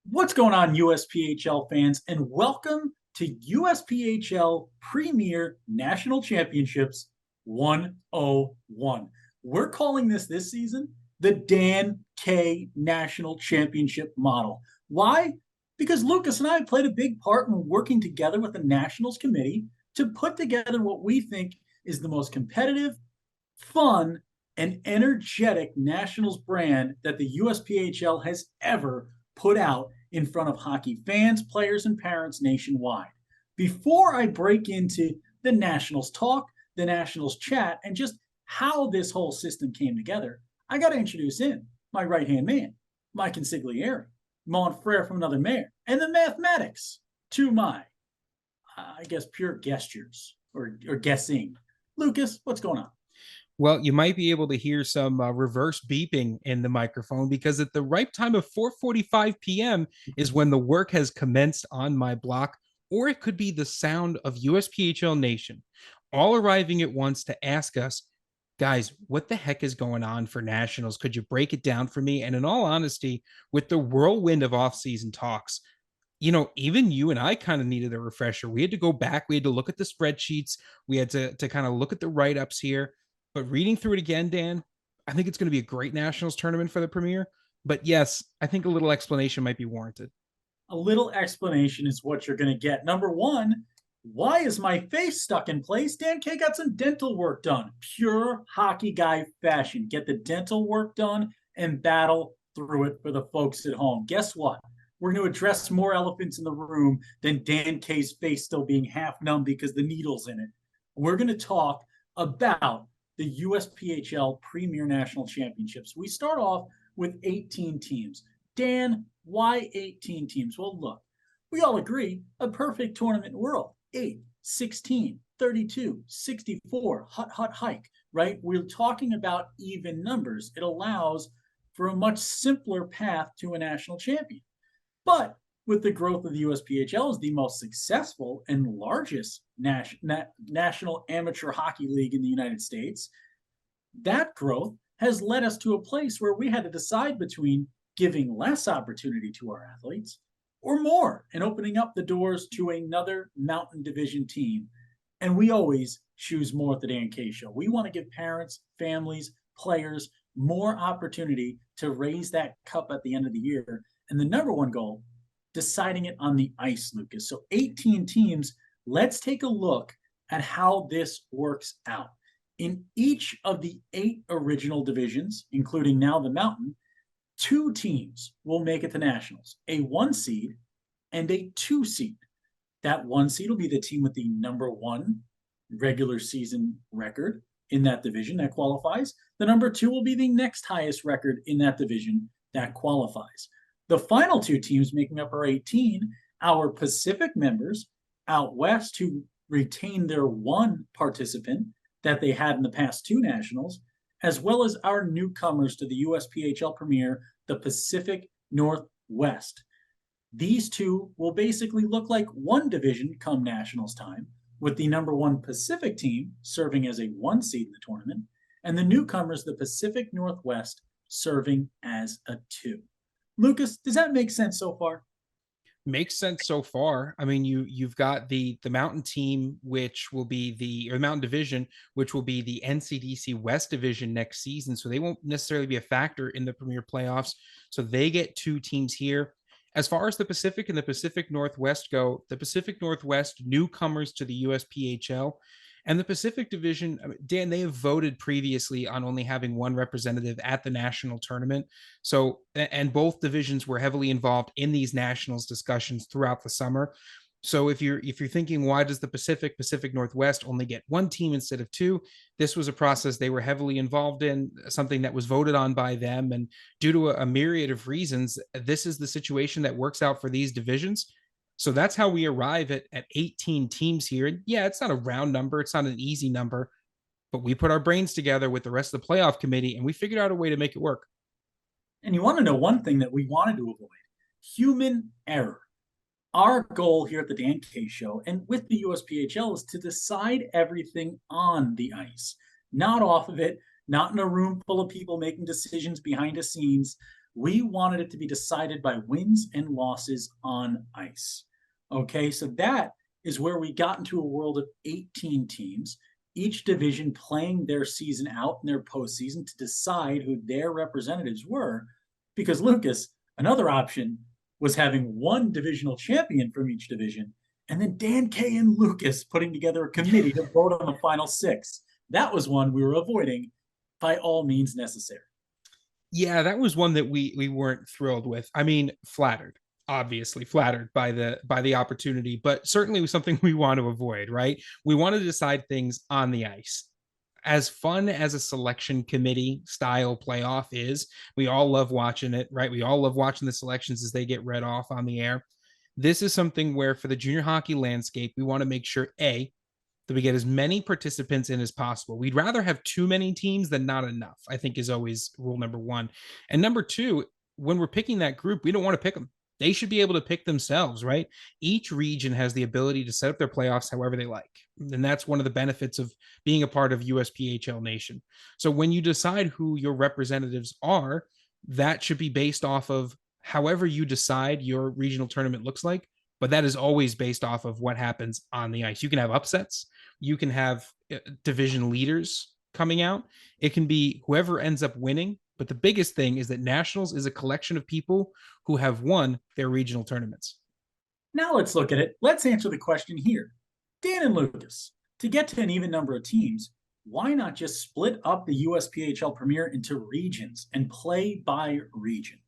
What's going on, USPHL fans, and welcome to USPHL Premier National Championships 101. We're calling this season the Dan K National Championship model. Why? Because Lucas and I played a big part in working together with the Nationals Committee to put together what we think is the most competitive, fun, and energetic Nationals brand that the USPHL has ever put out in front of hockey fans, players, and parents nationwide. Before I break into the Nationals talk, the Nationals chat, and just how this whole system came together, I got to introduce in my right hand man, my consigliere, mon frere from another mayor, and the mathematics to my, I guess, pure gestures or guessing. Lucas, what's going on? Well, you might be able to hear some reverse beeping in the microphone because at the ripe time of 4:45 p.m. is when the work has commenced on my block, or it could be the sound of USPHL Nation all arriving at once to ask us, guys, what the heck is going on for nationals? Could you break it down for me? And in all honesty, with the whirlwind of offseason talks, even you and I kind of needed a refresher. We had to go back, we had to look at the spreadsheets, we had to kind of look at the write-ups here. But reading through it again, Dan, I think it's going to be a great Nationals tournament for the Premier. But yes, I think a little explanation might be warranted. A little explanation is what you're going to get. Number one, why is my face stuck in place? Dan K got some dental work done. Pure hockey guy fashion. Get the dental work done and battle through it for the folks at home. Guess what? We're going to address more elephants in the room than Dan K's face still being half numb because the needle's in it. We're going to talk about the USPHL Premier National Championships. We start off with 18 teams. Dan, why 18 teams? Well, look, we all agree a perfect tournament world 8, 16, 32, 64, hut, hike, right? We're talking about even numbers. It allows for a much simpler path to a national champion. But with the growth of the USPHL as the most successful and largest national amateur hockey league in the United States, that growth has led us to a place where we had to decide between giving less opportunity to our athletes or more and opening up the doors to another Mountain Division team. And we always choose more at the Dan K Show. We want to give parents, families, players more opportunity to raise that cup at the end of the year. And the number one goal, deciding it on the ice, Lucas. So 18 teams. Let's take a look at how this works out. In each of the 8 original divisions, including now the Mountain, 2 teams will make it to nationals, a 1 seed and a 2 seed. That 1 seed will be the team with the number 1 regular season record in that division that qualifies. The number 2 will be the next highest record in that division that qualifies. The final 2 teams making up our 18, our Pacific members out west who retain their 1 participant that they had in the past 2 nationals, as well as our newcomers to the USPHL Premier, the Pacific Northwest. These 2 will basically look like 1 division come nationals time, with the number 1 Pacific team serving as a 1 seed in the tournament, and the newcomers, the Pacific Northwest, serving as a 2. Lucas, does that make sense so far? Makes sense so far. I mean, you've got the Mountain team, which will be the Mountain Division, which will be the NCDC West Division next season. So they won't necessarily be a factor in the Premier Playoffs. So they get 2 teams here. As far as the Pacific and the Pacific Northwest go, the Pacific Northwest newcomers to the USPHL and the Pacific Division, Dan, they have voted previously on only having 1 representative at the national tournament. So, and both divisions were heavily involved in these nationals discussions throughout the summer. So if you're thinking, why does the Pacific Northwest only get 1 team instead of 2? This was a process they were heavily involved in, something that was voted on by them, and due to a myriad of reasons, this is the situation that works out for these divisions. So that's how we arrive at 18 teams here. And yeah, it's not a round number, it's not an easy number, but we put our brains together with the rest of the playoff committee and we figured out a way to make it work. And you want to know one thing that we wanted to avoid: human error. Our goal here at the Dan K Show and with the USPHL is to decide everything on the ice, not off of it, not in a room full of people making decisions behind the scenes. We wanted it to be decided by wins and losses on ice. Okay, so that is where we got into a world of 18 teams, each division playing their season out in their postseason to decide who their representatives were. Because, Lucas, another option was having one divisional champion from each division, and then Dan K and Lucas putting together a committee to vote on the final six. That was one we were avoiding by all means necessary. Yeah, that was one that we weren't thrilled with. I mean, flattered, obviously flattered by the opportunity, but certainly was something we want to avoid, right? We want to decide things on the ice. As fun as a selection committee style playoff is, we all love watching it, right? We all love watching the selections as they get read off on the air. This is something where for the junior hockey landscape, we want to make sure that we get as many participants in as possible. We'd rather have too many teams than not enough, I think is always rule number one. And number two, when we're picking that group, we don't want to pick them. They should be able to pick themselves, right? Each region has the ability to set up their playoffs however they like. And that's one of the benefits of being a part of USPHL Nation. So when you decide who your representatives are, that should be based off of however you decide your regional tournament looks like. But that is always based off of what happens on the ice. You can have upsets, you can have division leaders coming out. It can be whoever ends up winning. But the biggest thing is that nationals is a collection of people who have won their regional tournaments. Now let's look at it. Let's answer the question here. Dan and Lucas, to get to an even number of teams, why not just split up the USPHL Premier into regions and play by region?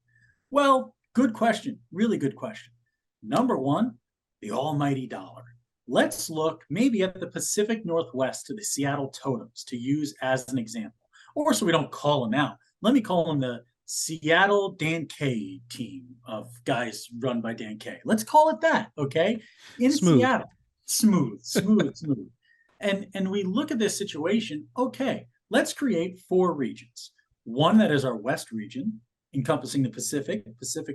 Well, good question. Really good question. Number one, the almighty dollar. Let's look maybe at the Pacific Northwest to the Seattle Totems to use as an example. Or so we don't call them out. Let me call them the Seattle Dan K team of guys run by Dan K. Let's call it that, okay? In Smooth. Seattle. Smooth. And we look at this situation, okay, let's create four regions. One that is our West region, encompassing the Pacific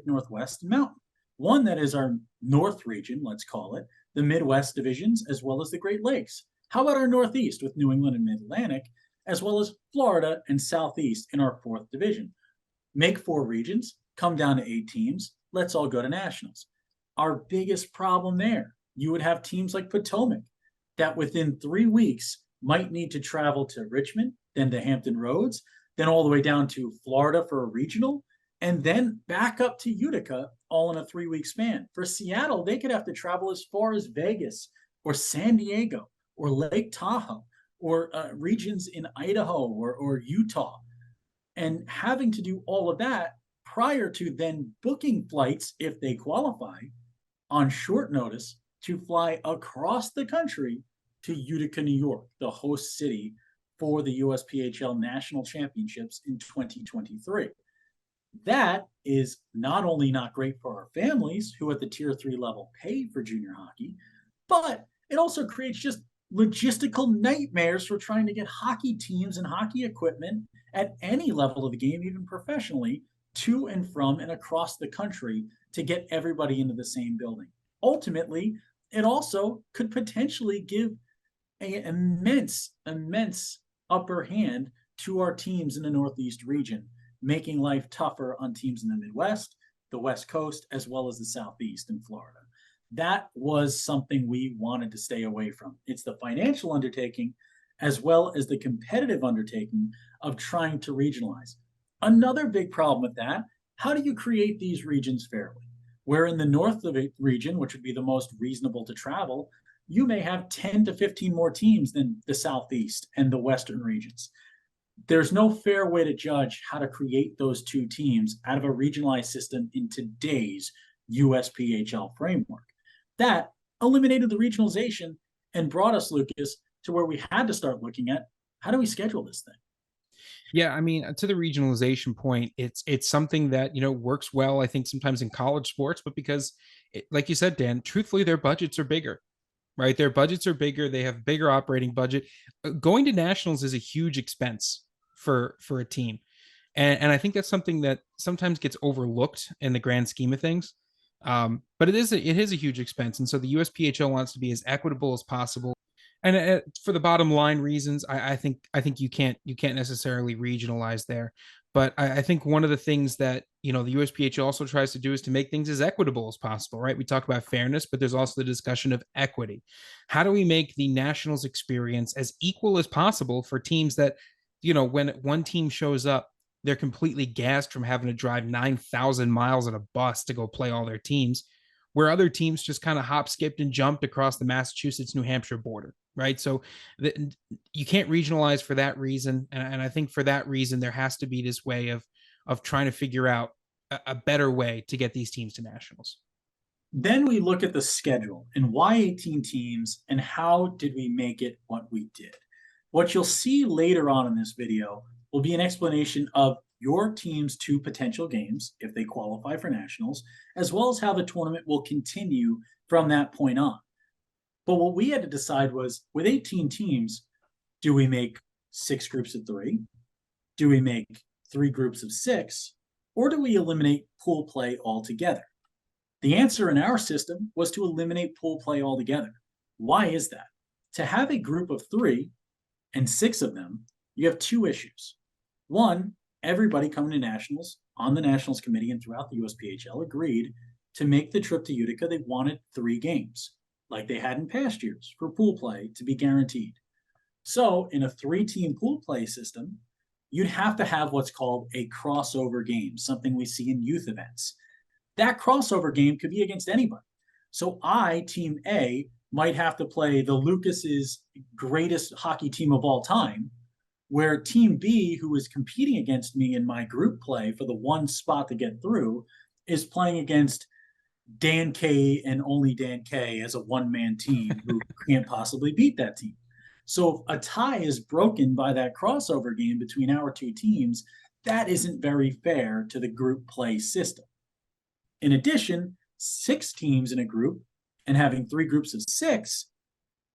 Northwest, and Mountain. One that is our North region, let's call it, the Midwest divisions, as well as the Great Lakes. How about our Northeast with New England and Mid-Atlantic, as well as Florida and Southeast in our fourth division? Make four regions, come down to 8 teams, let's all go to nationals. Our biggest problem there, you would have teams like Potomac that within 3 weeks might need to travel to Richmond, then to Hampton Roads, then all the way down to Florida for a regional, and then back up to Utica all in a 3-week span. For Seattle, they could have to travel as far as Vegas or San Diego or Lake Tahoe or regions in Idaho or Utah. And having to do all of that prior to then booking flights, if they qualify, on short notice to fly across the country to Utica, New York, the host city for the USPHL National Championships in 2023. That is not only not great for our families who at the tier 3 level pay for junior hockey, but it also creates just logistical nightmares for trying to get hockey teams and hockey equipment at any level of the game, even professionally, to and from and across the country to get everybody into the same building. Ultimately, it also could potentially give an immense upper hand to our teams in the Northeast region, making life tougher on teams in the Midwest, the West Coast, as well as the Southeast and Florida. That was something we wanted to stay away from. It's the financial undertaking as well as the competitive undertaking of trying to regionalize. Another big problem with that, how do you create these regions fairly? Where in the north of the region, which would be the most reasonable to travel, you may have 10 to 15 more teams than the Southeast and the Western regions. There's no fair way to judge how to create those two teams out of a regionalized system in today's USPHL framework. That eliminated the regionalization and brought us, Lucas, to where we had to start looking at how do we schedule this thing? Yeah, I mean, to the regionalization point, it's something that works well, I think, sometimes in college sports, but because, like you said, Dan, truthfully, their budgets are bigger, right? Their budgets are bigger. They have bigger operating budget. Going to nationals is a huge expense for a team, and I think that's something that sometimes gets overlooked in the grand scheme of things. But it is a huge expense, and so the USPHL wants to be as equitable as possible. And for the bottom line reasons, I think you can't necessarily regionalize there. But I think one of the things that, the USPHL also tries to do is to make things as equitable as possible, right? We talk about fairness, but there's also the discussion of equity. How do we make the Nationals experience as equal as possible for teams that, when one team shows up, they're completely gassed from having to drive 9,000 miles in a bus to go play all their teams, where other teams just kind of hop, skipped, and jumped across the Massachusetts, New Hampshire border, right? So you can't regionalize for that reason. And I think for that reason, there has to be this way of trying to figure out a better way to get these teams to nationals. Then we look at the schedule and why 18 teams and how did we make it what we did. What you'll see later on in this video will be an explanation of your team's two potential games if they qualify for nationals, as well as how the tournament will continue from that point on. But what we had to decide was with 18 teams, do we make 6 groups of 3? Do we make 3 groups of 6? Or do we eliminate pool play altogether? The answer in our system was to eliminate pool play altogether. Why is that? To have a group of 3 and 6 of them, you have 2 issues. One, everybody coming to nationals on the nationals committee and throughout the USPHL agreed to make the trip to Utica. They wanted 3 games, like they had in past years, for pool play to be guaranteed. So in a 3-team pool play system, you'd have to have what's called a crossover game, something we see in youth events. That crossover game could be against anybody. So I, Team A, might have to play the Lucas's greatest hockey team of all time, where Team B, who is competing against me in my group play for the one spot to get through, is playing against Dan K and only Dan K as a one-man team who can't possibly beat that team. So if a tie is broken by that crossover game between our 2 teams, that isn't very fair to the group play system. In addition, 6 teams in a group and having 3 groups of 6,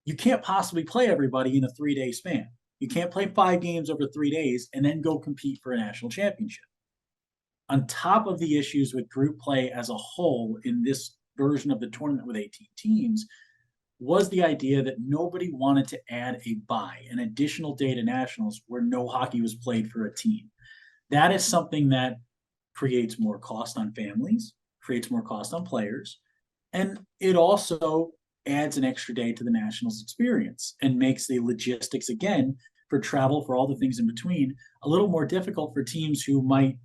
you can't possibly play everybody in a 3-day span. You can't play 5 games over 3 days and then go compete for a national championship. On top of the issues with group play as a whole in this version of the tournament with 18 teams, was the idea that nobody wanted to add a bye, an additional day to nationals where no hockey was played for a team. That is something that creates more cost on families, creates more cost on players, and it also adds an extra day to the nationals experience and makes the logistics, again, for travel, for all the things in between, a little more difficult for teams who might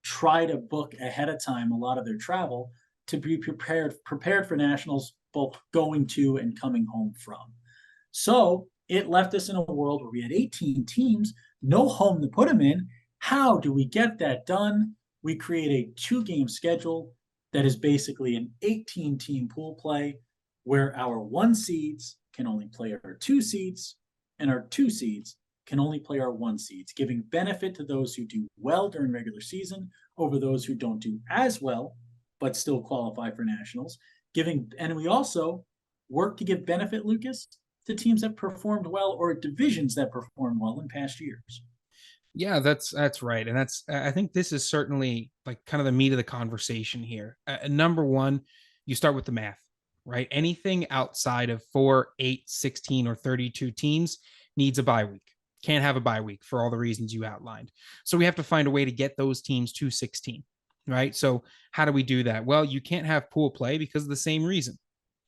try to book ahead of time a lot of their travel to be prepared for nationals, both going to and coming home from. So it left us in a world where we had 18 teams, no home to put them in. How do we get that done? We create a 2-game schedule that is basically an 18-team pool play where our 1 seeds can only play our 2 seeds and our 2 seeds can only play our 1 seeds, giving benefit to those who do well during regular season over those who don't do as well but still qualify for nationals. And we also work to give benefit, Lucas, to teams that performed well or divisions that performed well in past years. Yeah, that's right, and I think this is certainly like kind of the meat of the conversation here. Number one, you start with the math, right? Anything outside of 4, 8, 16, or 32 teams needs a bye week. Can't have a bye week for all the reasons you outlined. So we have to find a way to get those teams to 16, right? So how do we do that? Well, you can't have pool play because of the same reason.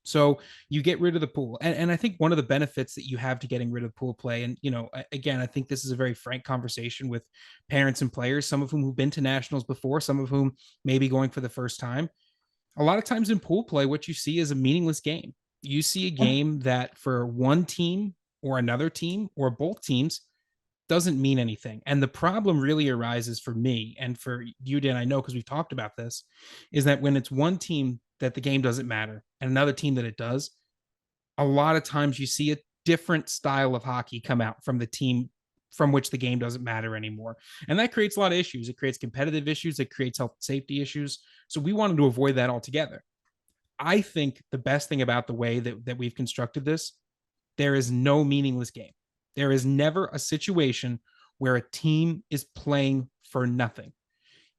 So you get rid of the pool. And I think one of the benefits that you have to getting rid of pool play, and again, I think this is a very frank conversation with parents and players, some of whom who've been to nationals before, some of whom may be going for the first time. A lot of times in pool play, what you see is a meaningless game. You see a game that for one team or another team or both teams doesn't mean anything. And the problem really arises for me and for you, Dan, I know because we've talked about this, is that when it's one team that the game doesn't matter and another team that it does, a lot of times you see a different style of hockey come out from the team from which the game doesn't matter anymore. And that creates a lot of issues. It creates competitive issues, it creates health and safety issues. So we wanted to avoid that altogether. I think the best thing about the way that we've constructed this, there is no meaningless game. There is never a situation where a team is playing for nothing.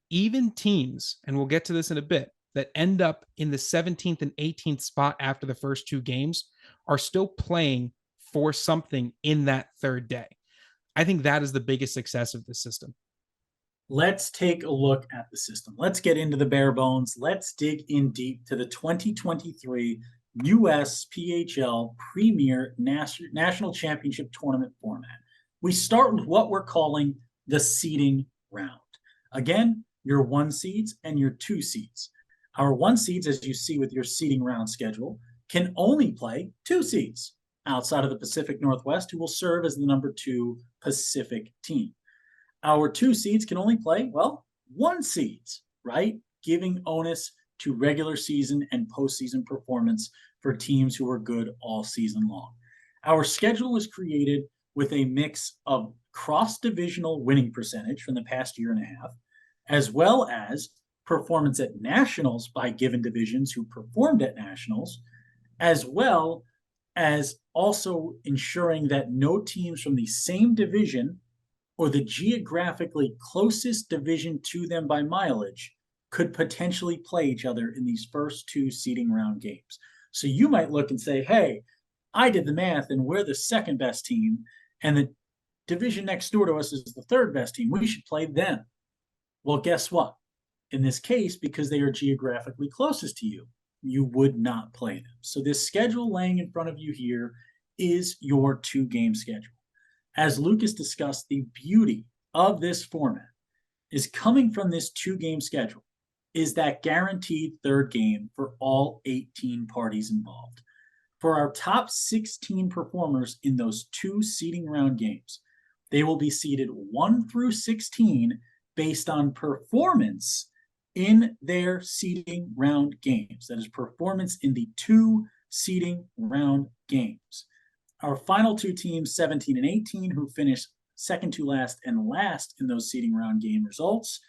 Even teams, and we'll get to this in a bit, that end up in the 17th and 18th spot after the first 2 games are still playing for something in that third day. I think that is the biggest success of this system. Let's take a look at the system. Let's get into the bare bones. Let's dig in deep to the 2023 USPHL Premier National Championship Tournament format. We start with what we're calling the seeding round. Again, your 1 seeds and your 2 seeds. Our 1 seeds, as you see with your seeding round schedule, can only play 2 seeds outside of the Pacific Northwest, who will serve as the number 2 Pacific team. Our 2 seeds can only play, well, 1 seeds, right? Giving onus to regular season and postseason performance for teams who are good all season long. Our schedule was created with a mix of cross-divisional winning percentage from the past year and a half, as well as performance at nationals by given divisions who performed at nationals, as well as also ensuring that no teams from the same division or the geographically closest division to them by mileage could potentially play each other in these first 2 seeding round games. So you might look and say, hey, I did the math and we're the second best team, and the division next door to us is the third best team. We should play them. Well, guess what? In this case, because they are geographically closest to you, you would not play them. So this schedule laying in front of you here is your 2-game schedule. As Lucas discussed, the beauty of this format is coming from this 2-game schedule is that guaranteed third game for all 18 parties involved. For our top 16 performers in those 2 seeding round games, they will be seeded 1 through 16 based on performance in their seeding round games. That is performance in the 2 seeding round games. Our final 2 teams, 17 and 18, who finished second to last and last in those seeding round game results,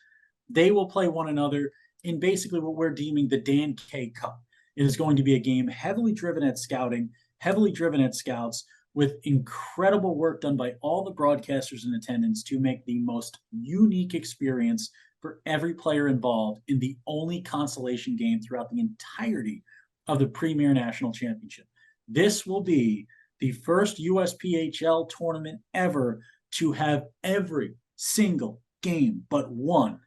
they will play one another in basically what we're deeming the Dan K Cup. It is going to be a game heavily driven at scouting, heavily driven at scouts, with incredible work done by all the broadcasters in attendance to make the most unique experience for every player involved in the only consolation game throughout the entirety of the Premier National Championship. This will be the first USPHL tournament ever to have every single game but one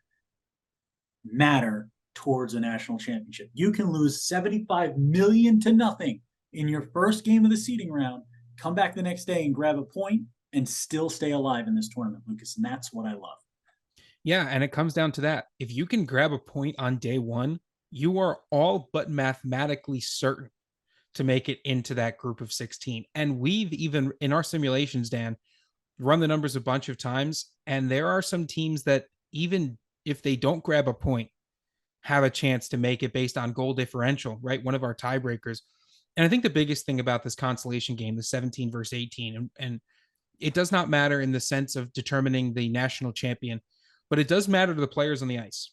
matter towards a national championship. You can lose 75 million to nothing in your first game of the seeding round, come back the next day and grab a point and still stay alive in this tournament, Lucas. And that's what I love. Yeah, and it comes down to that. If you can grab a point on day 1, you are all but mathematically certain to make it into that group of 16. And we've even in our simulations, Dan, run the numbers a bunch of times, and there are some teams that even if they don't grab a point, have a chance to make it based on goal differential, right? One of our tiebreakers. And I think the biggest thing about this consolation game, the 17 versus 18, and it does not matter in the sense of determining the national champion, but it does matter to the players on the ice.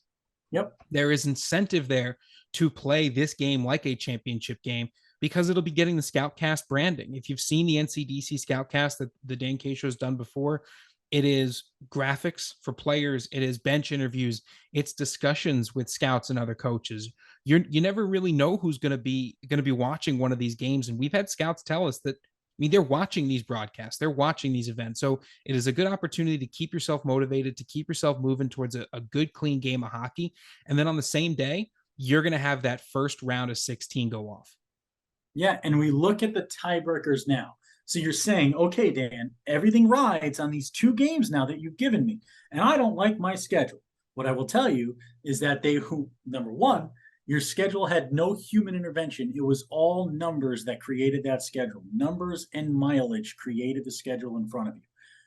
Yep. There is incentive there to play this game like a championship game because it'll be getting the Scoutcast branding. If you've seen the NCDC Scoutcast that the Dan K Show has done before, it is graphics for players. It is bench interviews. It's discussions with scouts and other coaches. You never really know who's going to be watching one of these games. And we've had scouts tell us that, I mean, they're watching these broadcasts, they're watching these events. So it is a good opportunity to keep yourself motivated, to keep yourself moving towards a good, clean game of hockey. And then on the same day, you're going to have that first round of 16 go off. Yeah, and we look at the tiebreakers now. So you're saying, okay, Dan, everything rides on these 2 games now that you've given me, and I don't like my schedule. What I will tell you is that number one, your schedule had no human intervention. It was all numbers that created that schedule. Numbers and mileage created the schedule in front of you.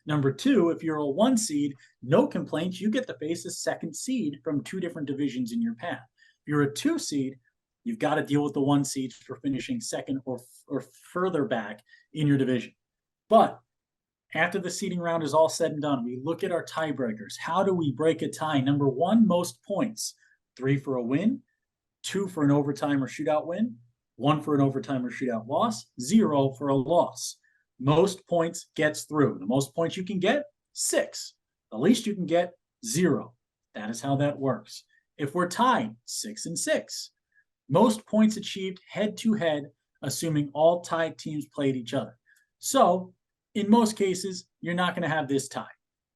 Number 2, if you're a 1 seed, no complaints. You get to face a 2nd seed from 2 different divisions in your path. If you're a 2 seed, you've got to deal with the 1 seeds for finishing second or further back in your division. But after the seeding round is all said and done, we look at our tiebreakers. How do we break a tie? Number 1, most points. 3 for a win, 2 for an overtime or shootout win, 1 for an overtime or shootout loss, 0 for a loss. Most points gets through. The most points you can get, 6. The least you can get, 0. That is how that works. If we're tied, 6 and 6. Most points achieved head-to-head, assuming all tied teams played each other. So, in most cases, you're not going to have this tie,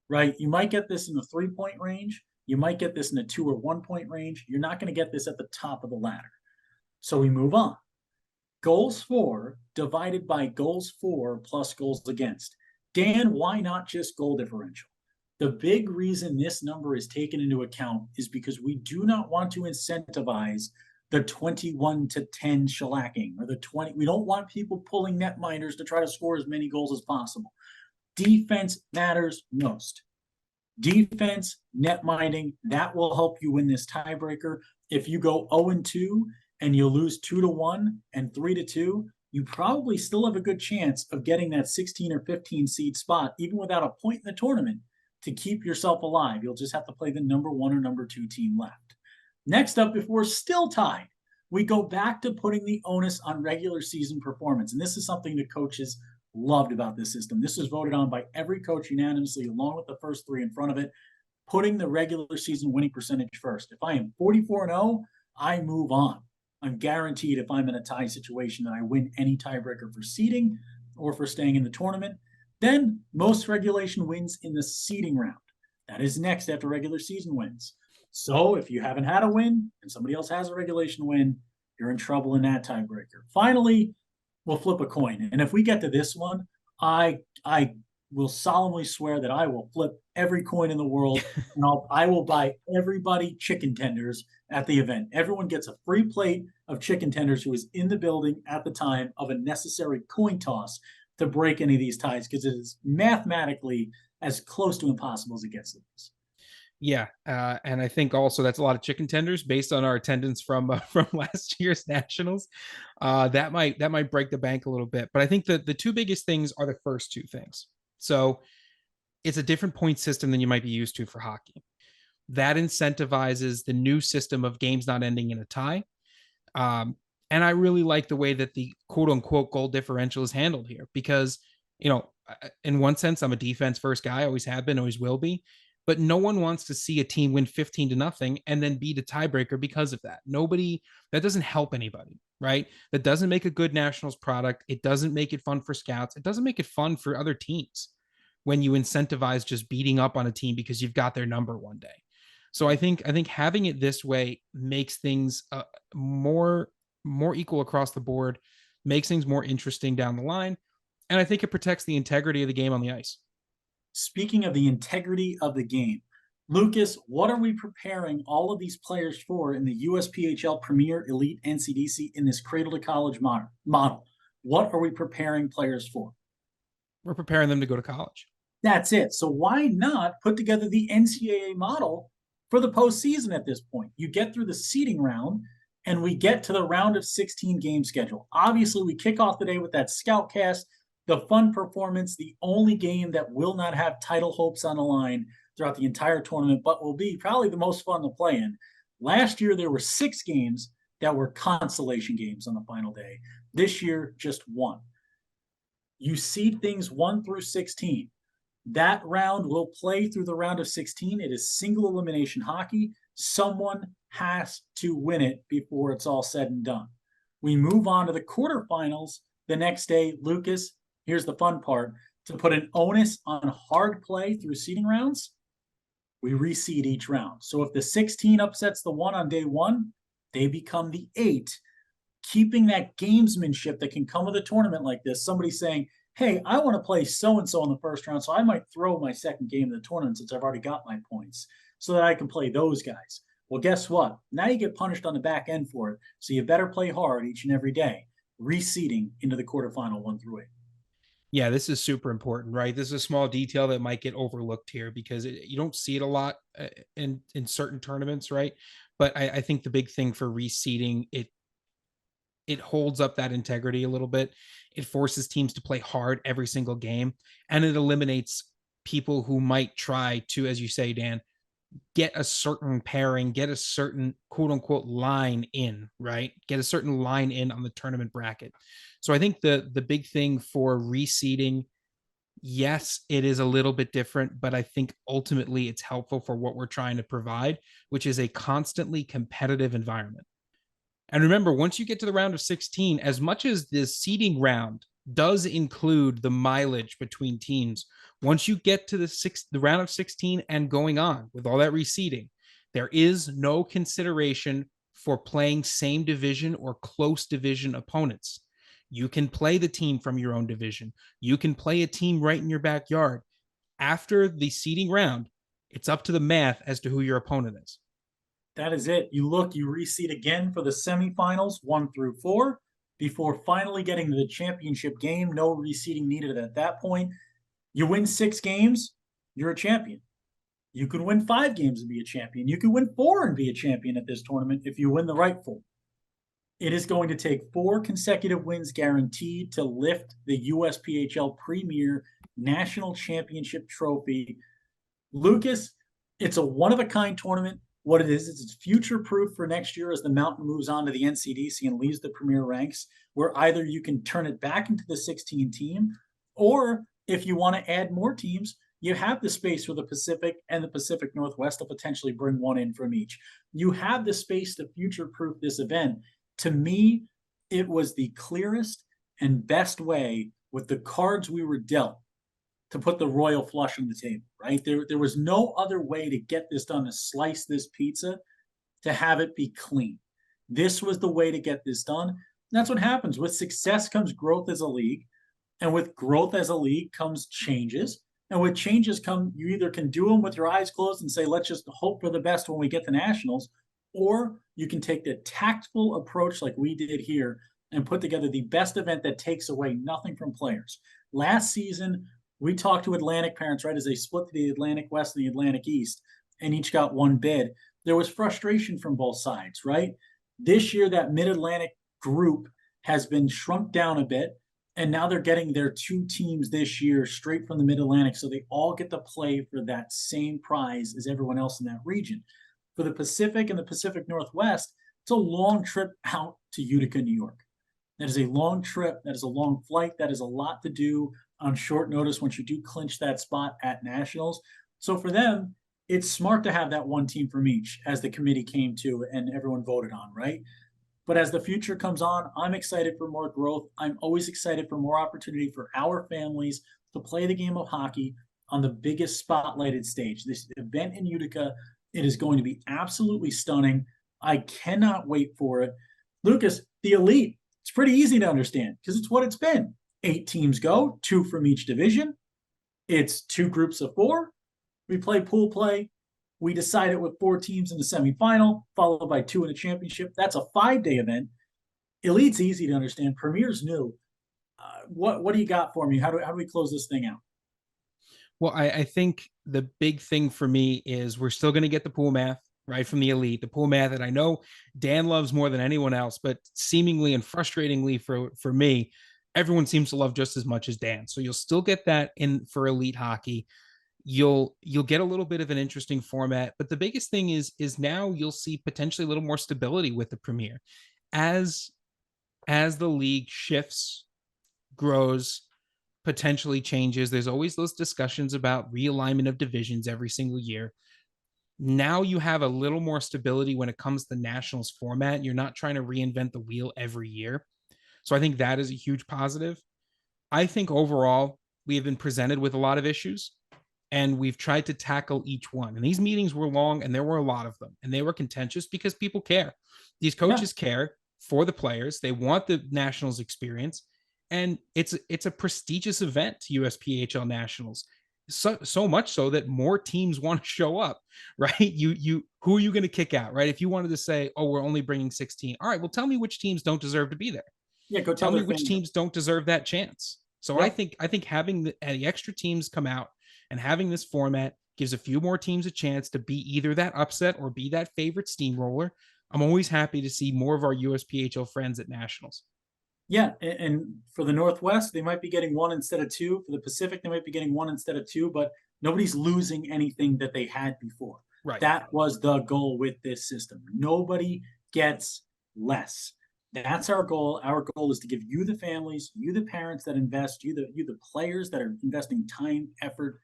right? You might get this in the 3-point range, You might get this in a 2 or 1 point range. You're not going to get this at the top of the ladder. So we move on. Goals for divided by goals for plus goals against. Dan, why not just goal differential? The big reason this number is taken into account is because we do not want to incentivize the 21-10 shellacking or the 20. We don't want people pulling netminders to try to score as many goals as possible. Defense matters most. Defense, netminding, that will help you win this tiebreaker. If you go 0-2 and you lose 2-1 and 3-2, you probably still have a good chance of getting that 16 or 15 seed spot, even without a point in the tournament, to keep yourself alive. You'll just have to play the number 1 or number 2 team left. Next up, if we're still tied, we go back to putting the onus on regular season performance. And this is something the coaches loved about this system. This was voted on by every coach unanimously, along with the first 3 in front of it, putting the regular season winning percentage first. If I am 44-0, I move on. I'm guaranteed if I'm in a tie situation that I win any tiebreaker for seeding or for staying in the tournament. Then most regulation wins in the seeding round. That is next after regular season wins. So if you haven't had a win and somebody else has a regulation win, you're in trouble in that tiebreaker. Finally, we'll flip a coin. And if we get to this one, I will solemnly swear that I will flip every coin in the world and I will buy everybody chicken tenders at the event. Everyone gets a free plate of chicken tenders who is in the building at the time of a necessary coin toss to break any of these ties, because it is mathematically as close to impossible as it gets to this. Yeah, and I think also that's a lot of chicken tenders based on our attendance from last year's nationals. That might break the bank a little bit, but I think that the 2 biggest things are the first 2 things. So it's a different point system than you might be used to for hockey. That incentivizes the new system of games not ending in a tie. And I really like the way that the quote unquote goal differential is handled here, because, in one sense, I'm a defense first guy, always have been, always will be. But no one wants to see a team win 15-0 and then beat a tiebreaker because of that. That doesn't help anybody, right? That doesn't make a good Nationals product. It doesn't make it fun for scouts. It doesn't make it fun for other teams when you incentivize just beating up on a team because you've got their number one day. So I think having it this way makes things more equal across the board, makes things more interesting down the line. And I think it protects the integrity of the game on the ice. Speaking of the integrity of the game, Lucas, what are we preparing all of these players for in the USPHL Premier Elite NCDC in this cradle to college model? What are we preparing players for? We're preparing them to go to college. That's it. So why not put together the NCAA model for the postseason at this point? You get through the seeding round and we get to the round of 16 game schedule. Obviously, we kick off the day with that scout cast, the fun performance, the only game that will not have title hopes on the line throughout the entire tournament, but will be probably the most fun to play in. Last year, there were 6 games that were consolation games on the final day. This year, just 1. You seed things 1 through 16. That round will play through the round of 16. It is single elimination hockey. Someone has to win it before it's all said and done. We move on to the quarterfinals the next day. Lucas, here's the fun part. To put an onus on hard play through seeding rounds, we reseed each round. So if the 16 upsets the 1 on day 1, they become the 8, keeping that gamesmanship that can come with a tournament like this. Somebody saying, hey, I want to play so-and-so in the first round, so I might throw my second game of the tournament since I've already got my points so that I can play those guys. Well, guess what? Now you get punished on the back end for it, so you better play hard each and every day, reseeding into the quarterfinal 1 through 8. Yeah, this is super important, right? This is a small detail that might get overlooked here because you don't see it a lot in certain tournaments, right? But I think the big thing for reseeding, it holds up that integrity a little bit. It forces teams to play hard every single game, and it eliminates people who might try to, as you say, Dan, get a certain pairing, get a certain quote unquote line in, right? Get a certain line in on the tournament bracket. So I think the big thing for reseeding, yes, it is a little bit different, but I think ultimately it's helpful for what we're trying to provide, which is a constantly competitive environment. And remember, once you get to the round of 16, as much as the seeding round does include the mileage between teams, once you get to the round of 16 and going on with all that reseeding, There is no consideration for playing same division or close division opponents. You can play the team from your own division. You can play a team right in your backyard. After the seeding round, it's up to the math as to who your opponent is. That is it. You look, you reseed again for the semifinals, 1 through 4, before finally getting to the championship game. No reseeding needed at that point. You win 6 games, you're a champion. You could win 5 games and be a champion. You could win 4 and be a champion at this tournament if you win the right 4. It is going to take 4 consecutive wins guaranteed to lift the USPHL Premier National Championship Trophy. Lucas, it's a one-of-a-kind tournament. What it is it's future-proof for next year as the Mountain moves on to the NCDC and leaves the Premier ranks, where either you can turn it back into the 16 team, or if you want to add more teams, you have the space for the Pacific and the Pacific Northwest to potentially bring one in from each. You have the space to future-proof this event. To me, it was the clearest and best way with the cards we were dealt to put the royal flush on the table, right? There was no other way to get this done, to slice this pizza, to have it be clean. This was the way to get this done. And that's what happens. With success comes growth as a league. And with growth as a league comes changes. And with changes come, you either can do them with your eyes closed and say, let's just hope for the best when we get to nationals, or you can take the tactful approach like we did here and put together the best event that takes away nothing from players. Last season, we talked to Atlantic parents, right, as they split to the Atlantic West and the Atlantic East, and each got one bid. There was frustration from both sides, right? This year, that Mid-Atlantic group has been shrunk down a bit, and now they're getting their 2 teams this year straight from the Mid-Atlantic, so they all get to play for that same prize as everyone else in that region. For the Pacific and the Pacific Northwest, it's a long trip out to Utica, New York. That is a long trip. That is a long flight. That is a lot to do on short notice once you do clinch that spot at nationals. So for them, it's smart to have that one team from each, as the committee came to and everyone voted on, right? But as the future comes on, I'm excited for more growth. I'm always excited for more opportunity for our families to play the game of hockey on the biggest spotlighted stage. This event in Utica, it is going to be absolutely stunning. I cannot wait for it. Lucas, the elite, it's pretty easy to understand because it's what it's been. 8 teams go, 2 from each division. It's 2 groups of 4. We play pool play. We decide it with 4 teams in the semifinal, followed by 2 in the championship. That's a 5-day event. Elite's easy to understand. Premier's new. What do you got for me? How do we close this thing out? Well, I think the big thing for me is we're still going to get the pool math, right, from the elite, the pool math that I know Dan loves more than anyone else, but seemingly and frustratingly for me, everyone seems to love just as much as Dan. So you'll still get that in for elite hockey. You'll get a little bit of an interesting format, but the biggest thing is now you'll see potentially a little more stability with the Premier as the league shifts, grows, potentially changes. There's always those discussions about realignment of divisions every single year. Now you have a little more stability when it comes to the nationals format. You're not trying to reinvent the wheel every year. So I think that is a huge positive. I think overall, we have been presented with a lot of issues and we've tried to tackle each one. And these meetings were long and there were a lot of them and they were contentious because people care. These coaches care for the players. They want the nationals experience. And it's a prestigious event, USPHL Nationals. So much so that more teams want to show up, right? Who are you going to kick out, right? If you wanted to say, oh, we're only bringing 16. All right, well, tell me which teams don't deserve to be there. Yeah, go Tell me which teams don't deserve that chance. So I think having the extra teams come out and having this format gives a few more teams a chance to be either that upset or be that favorite steamroller. I'm always happy to see more of our USPHL friends at nationals. Yeah, and for the Northwest, they might be getting 1 instead of 2. For the Pacific, they might be getting 1 instead of 2, but nobody's losing anything that they had before. Right. That was the goal with this system. Nobody gets less. That's our goal. Our goal is to give you the families, you the parents that invest, you the players that are investing time, effort,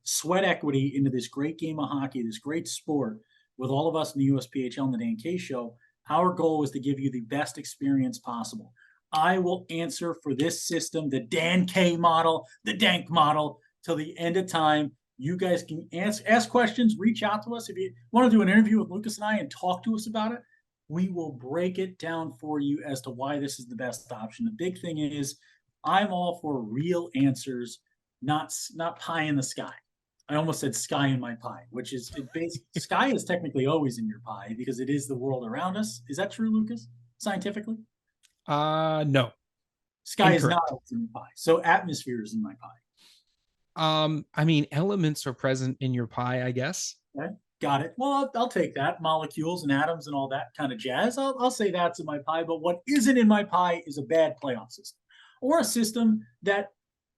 sweat equity into this great game of hockey, this great sport, with all of us in the USPHL and the Dan K Show. Our goal is to give you the best experience possible. I will answer for this system, the Dan K model, the Dank model, till the end of time. You guys can ask questions, reach out to us. If you want to do an interview with Lucas and I and talk to us about it, we will break it down for you as to why this is the best option. The big thing is I'm all for real answers, not pie in the sky. I almost said sky in my pie, which is sky is technically always in your pie because it is the world around us. Is that true, Lucas? Scientifically? No. Sky is Incorrect. not always in your pie. So atmosphere is in my pie. I mean, elements are present in your pie, I guess. Okay, got it. Well, I'll take that. Molecules and atoms and all that kind of jazz. I'll say that's in my pie. But what isn't in my pie is a bad playoff system or a system that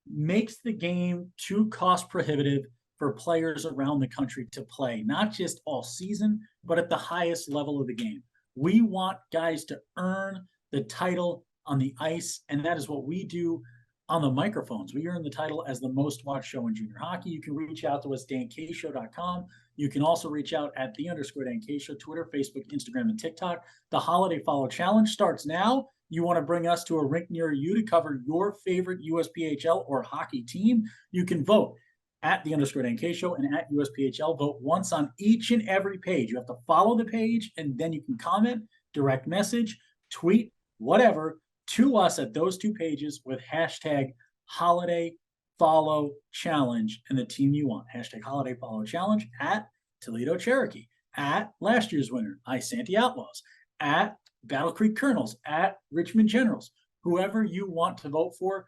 makes the game too cost prohibitive for players around the country to play, not just all season, but at the highest level of the game. We want guys to earn the title on the ice, and that is what we do on the microphones. We earn the title as the most watched show in junior hockey. You can reach out to us, dankshow.com. You can also reach out at @the_DanKShow, Twitter, Facebook, Instagram, and TikTok. The Holiday Follow Challenge starts now. You want to bring us to a rink near you to cover your favorite USPHL or hockey team, you can vote at @the_DanKShow and at USPHL. Vote once on each and every page. You have to follow the page, and then you can comment, direct message, tweet, whatever, to us at those two pages with hashtag Holiday Follow Challenge and the team you want. Hashtag Holiday Follow Challenge at Toledo Cherokee, at last year's winner, Isanti Outlaws, at Battle Creek Colonels, at Richmond Generals. Whoever you want to vote for,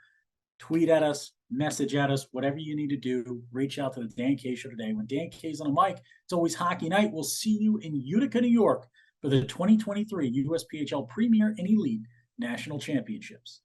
tweet at us, message at us, whatever you need to do. Reach out to the Dan K Show today. When Dan K's on a mic, it's always hockey night. We'll see you in Utica, New York for the 2023 USPHL Premier and Elite National Championships.